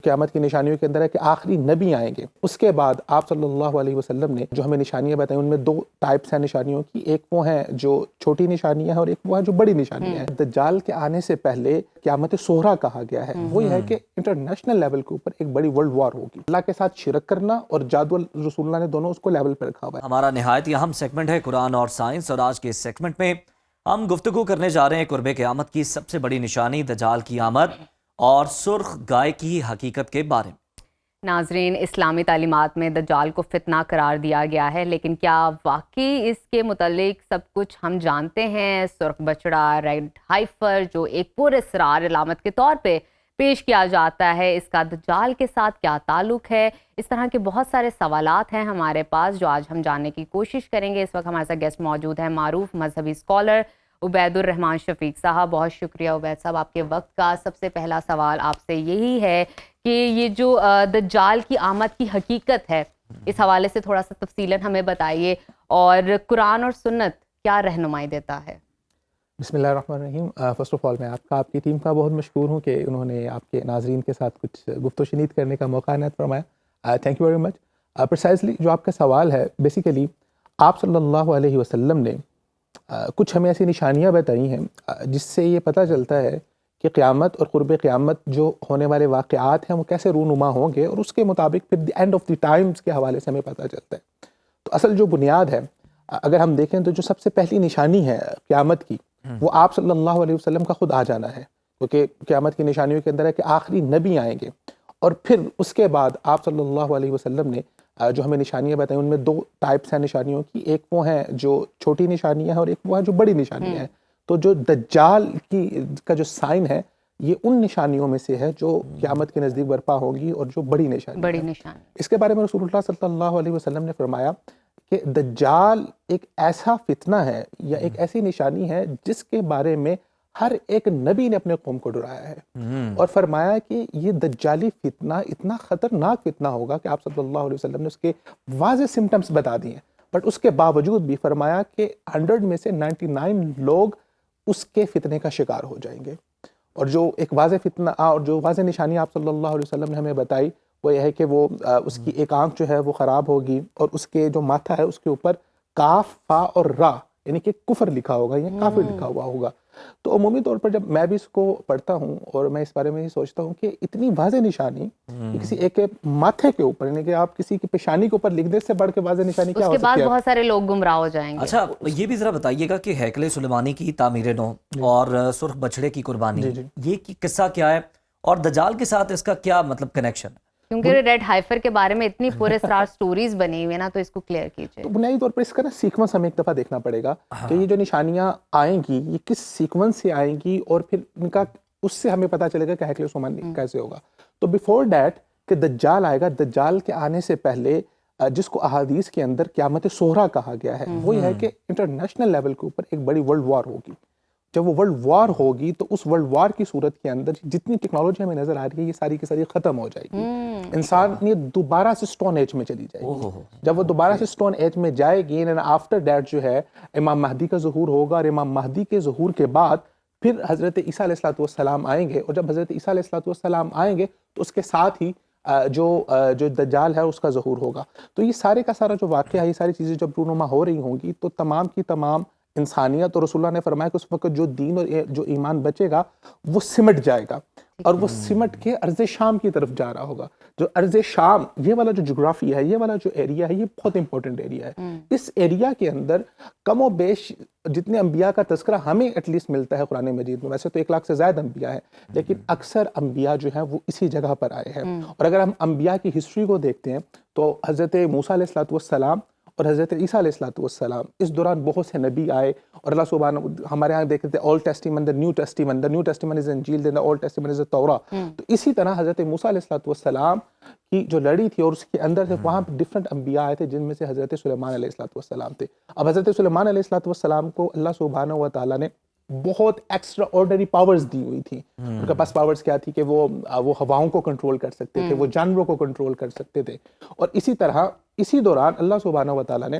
قیامت کی نشانیوں کے اندر ہے کہ آخری نبی آئیں گے. اس کے بعد آپ صلی اللہ علیہ وسلم نے جو ہمیں نشانیاں بتائیں ان میں دو ٹائپس ہیں نشانیوں کی. ایک وہ ہیں جو چھوٹی نشانیاں ہیں اور ایک وہ ہے جو بڑی نشانیاں ہیں. دجال کے آنے سے پہلے قیامت صغریٰ کہا گیا ہے. وہ یہ ہے کہ انٹرنیشنل لیول کے اوپر ایک بڑی ورلڈ وار ہوگی. اللہ کے ساتھ شرک کرنا اور جادو رسول اللہ نے دونوں اس کو لیول پہ رکھا ہوا ہے. ہمارا نہایت ہی اہم سیگمنٹ ہے قرآن اور سائنس، اور آج کے اس سیگمنٹ میں ہم گفتگو کرنے جا رہے ہیں قرب قیامت کی سب سے بڑی نشانی دجال کی آمد اور سرخ گائے کی حقیقت کے بارے میں. ناظرین، اسلامی تعلیمات میں دجال کو فتنہ قرار دیا گیا ہے، لیکن کیا واقعی اس کے متعلق سب کچھ ہم جانتے ہیں؟ سرخ بچڑا، ریڈ ہائفر، جو ایک پراسرار علامت کے طور پہ پیش کیا جاتا ہے، اس کا دجال کے ساتھ کیا تعلق ہے؟ اس طرح کے بہت سارے سوالات ہیں ہمارے پاس جو آج ہم جاننے کی کوشش کریں گے. اس وقت ہمارے ساتھ گیسٹ موجود ہیں معروف مذہبی اسکالر عبید الرحمان شفیق صاحب. بہت شکریہ عبید صاحب آپ کے وقت کا. سب سے پہلا سوال آپ سے یہی ہے کہ یہ جو دجال کی آمد کی حقیقت ہے، اس حوالے سے تھوڑا سا تفصیلاً ہمیں بتائیے، اور قرآن اور سنت کیا رہنمائی دیتا ہے؟ بسم اللہ الرحمن الرحیم. فرسٹ آف آل میں آپ کی ٹیم کا بہت مشکور ہوں کہ انہوں نے آپ کے ناظرین کے ساتھ کچھ گفت و شنید کرنے کا موقع عنایت فرمایا. Thank you very much. Precisely جو آپ کا سوال ہے، بیسیکلی آپ صلی اللہ علیہ وسلم نے کچھ ہمیں ایسی نشانیاں بتائی ہیں جس سے یہ پتہ چلتا ہے کہ قیامت اور قرب قیامت جو ہونے والے واقعات ہیں وہ کیسے رونما ہوں گے، اور اس کے مطابق پھر the end of the Times کے حوالے سے ہمیں پتہ چلتا ہے. تو اصل جو بنیاد ہے، اگر ہم دیکھیں تو جو سب سے پہلی نشانی ہے قیامت کی، وہ آپ صلی اللہ علیہ وسلم کا خود آ جانا ہے. کیونکہ قیامت کی نشانیوں کے اندر ہے کہ آخری نبی آئیں گے، اور پھر اس کے بعد آپ صلی اللہ علیہ وسلم نے جو ہمیں نشانیاں بتائیں ان میں دو ٹائپس ہیں نشانیوں کی. ایک وہ ہیں جو چھوٹی نشانیاں ہیں اور ایک وہ ہے جو بڑی نشانیاں ہیں. تو جو دجال کا جو سائن ہے، یہ ان نشانیوں میں سے ہے جو قیامت کے نزدیک برپا ہوگی اور جو بڑی نشانی ہے. اس کے بارے میں رسول اللہ صلی اللہ علیہ وسلم نے فرمایا کہ دجال ایک ایسا فتنہ ہے یا ایک ایسی نشانی ہے جس کے بارے میں ہر ایک نبی نے اپنے قوم کو ڈرایا ہے، اور فرمایا کہ یہ دجالی فتنہ اتنا خطرناک فتنہ ہوگا کہ آپ صلی اللہ علیہ وسلم نے اس کے واضح سمٹمز بتا دیے ہیں. بٹ اس کے باوجود بھی فرمایا کہ 100 میں سے 99 لوگ اس کے فتنے کا شکار ہو جائیں گے. اور جو ایک واضح فتنہ اور جو واضح نشانی آپ صلی اللہ علیہ وسلم نے ہمیں بتائی وہ یہ ہے کہ وہ اس کی ایک آنکھ جو ہے وہ خراب ہوگی، اور اس کے جو ماتھا ہے اس کے اوپر کاف، فا اور را یعنی کہ کفر لکھا ہوگا یا کافر لکھا ہوا ہوگا. تو عمومی طور پر جب میں بھی اس کو پڑھتا ہوں اور میں اس بارے میں یہ سوچتا ہوں کہ اتنی واضح نشانی کسی ایک کے ماتھے کے اوپر، یعنی کہ آپ کسی کی پیشانی کے اوپر لکھ دے، سے بڑھ کے واضح نشانی کیا ہو سکتی ہے؟ اس کے بعد بہت سارے لوگ گمراہ ہو جائیں گے. اچھا، یہ بھی ذرا بتائیے گا کہ ہیکل سلیمانی کی تعمیر نو اور سرخ بچڑے کی قربانی، یہ قصہ کیا ہے اور دجال کے ساتھ اس کا کیا مطلب کنیکشن ہے؟ کیونکہ ریڈ ہائفر کے بارے میں اتنی پراسرار سٹوریز بنی ہوئی ہیں نا، تو اس کو کلیئر کیجئے. تو بنیادی طور پر اس کا نا سیکوینس ہمیں ایک دفعہ دیکھنا پڑے گا کہ یہ جو نشانیاں آئیں گی یہ کس سیکوینس سے آئیں گی، اور پھر ان کا اس سے ہمیں پتہ چلے گا کہ ہیکل سلیمانی کیسے ہوگا. تو بیفور دیٹ کہ دجال آئے گا، دجال کے آنے سے پہلے جس کو احادیث کے اندر قیامت صغریٰ کہا گیا ہے، وہ یہ ہے کہ انٹرنیشنل لیول کے اوپر ایک بڑی ورلڈ وار ہوگی. جب وہ ورلڈ وار ہوگی تو اس ورلڈ وار کی صورت کے اندر جتنی ٹیکنالوجی ہمیں نظر آ رہی ہے یہ ساری کی ساری ختم ہو جائے گی. انسانیت دوبارہ سے سٹون ایج میں چلی جائے گی. جب وہ دوبارہ سے سٹون ایج میں جائے گی، آفٹر دیٹ جو ہے امام مہدی کا ظہور ہوگا، اور امام مہدی کے ظہور کے بعد پھر حضرت عیسیٰ علیہ السلام آئیں گے. اور جب حضرت عیسیٰ علیہ السلام آئیں گے تو اس کے ساتھ ہی جو دجال ہے اس کا ظہور ہوگا. تو یہ سارے کا سارا جو واقعہ ہے، یہ ساری چیزیں جب رونما ہو رہی ہوں گی تو تمام کی تمام انسانیت، اور رسول اللہ نے فرمایا کہ اس وقت جو دین اور جو ایمان بچے گا وہ سمٹ جائے گا، اور وہ سمٹ کے ارض شام کی طرف جا رہا ہوگا. جو ارض شام، یہ والا جو جغرافیہ ہے، یہ والا جو ایریا ہے، یہ بہت امپورٹنٹ ایریا ہے. اس ایریا کے اندر کم و بیش جتنے انبیاء کا تذکرہ ہمیں ایٹ لیسٹ ملتا ہے قرآن مجید میں، ویسے تو 1 لاکھ سے زائد انبیاء ہیں، لیکن اکثر انبیاء جو ہیں وہ اسی جگہ پر آئے ہیں. اور اگر ہم انبیاء کی ہسٹری کو دیکھتے ہیں تو حضرت موسیٰ علیہ السلام اور حضرت عیسیٰ علیہ السلام اس دوران بہت سے نبی آئے، اور اللہ سبحانہ ہمارے یہاں دیکھتے ہیں Old Testament, the New Testament is انجیل، دا اولڈ ٹیسٹیمنٹ از توراہ. تو اسی طرح حضرت موسیٰ علیہ السلام کی جو لڑی تھی اور اس کے اندر سے وہاں ڈفرنٹ انبیاء آئے تھے، جن میں سے حضرت سلیمان علیہ السلام تھے. اب حضرت سلیمان علیہ السلام کو اللہ سبحانہ و تعالیٰ نے بہت ایکسٹرا آرڈنری پاورز دی ہوئی تھی. ان کے پاس پاورز کیا تھی کہ وہ ہواؤں کو کنٹرول کر سکتے تھے، وہ جانوروں کو کنٹرول کر سکتے تھے. اور اسی طرح اسی دوران اللہ سبحانہ و تعالیٰ نے